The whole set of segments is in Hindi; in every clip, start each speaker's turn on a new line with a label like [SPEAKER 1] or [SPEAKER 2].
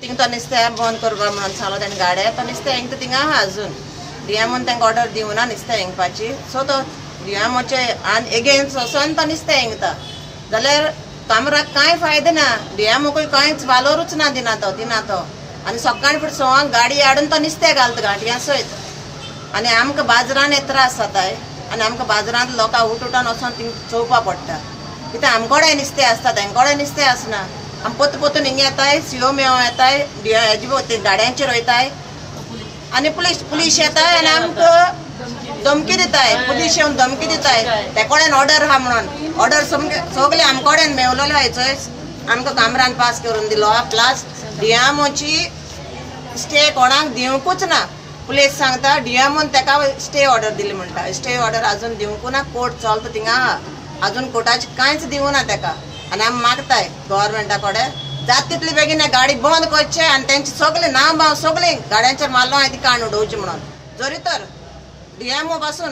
[SPEAKER 1] थिंग तो नुस्तें बंद करपा म्हणून सांगलो तेणी गाड्या तो नुस्तें हेंग थिंगा आहा अजून डीएमओन तांकां ऑर्डर दिवना नुस्तें हेंगपाची सो तो डीएमओचे एगेन्स्ट वचोन तो नुस्तें हेंगता जाल्यार कामराक कांय फायदो ना डीएमओकूय कांयच वालोरूच ना दिना तो आनी सकाळी फुडें सवांक गाडी हाडून तो नुस्तें घालता गांठयां सयत आनी आमकां बाजारान हे त्रास जाताय आनी आमकां बाजारांत लोकां उठोन वचोन थिंग चोवपा पडटा कित्याक आमकोडे नुस्तें आसता तेंकोडे नुस्तें आसना आमी पोतून हिंगा येताय सीओ मेळों येताय हेजे गाड्यांचेर वयताय आनी पुलीस येताय आनी आमकां धमकी दिताय पुलीस येवन धमकी दिताय ते कडेन ऑर्डर आहा म्हणून ऑर्डर सगळे आमकोडेन मेवलेले हायचोय आमकां कामरान पास करून दिलो प्लस डीएमओची स्टे कोणाक दिवंकूच ना पुलीस सांगता डीएमओन ताका स्टे ऑर्डर दिली म्हणटा स्टे ऑर्डर अजून दिवंकू ना कोर्ट चलता थिंगा आहा अजून कोर्टाची कांयच दिवना ताका आनी आमी मागताय गव्हर्मेंटा कडेन जाता तितले बेगीन गाडी बंद करचे आनी तेंचे सगळे नांव बाव सगळे गाड्यांचेर मारलो हांवें ती काण उडोवची म्हणून जरी तर डीएमओ पासून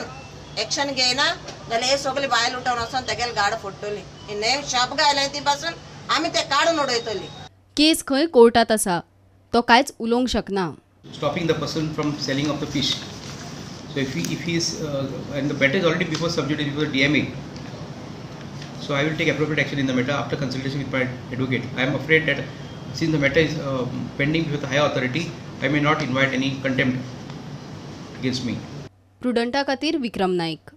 [SPEAKER 1] एक्शन घेयना जाल्यार हे सगळे बायल उठोवन वचोन तेगेली गाडी फोडटली ही नेम शाप घायला ती पासून आमी ते काडून उडयतली
[SPEAKER 2] केस खंय कोर्टात आसा तो कांयच उलोवंक शकना
[SPEAKER 3] stopping the person from selling of the fish. So if he is and the matter is already before sub judice before DMA. So I will take appropriate action in the matter after consultation with my advocate. I am afraid that since the matter is pending with the higher authority, I may not invite any contempt against me.
[SPEAKER 2] प्रुडंटा खातीर विक्रम नाईक.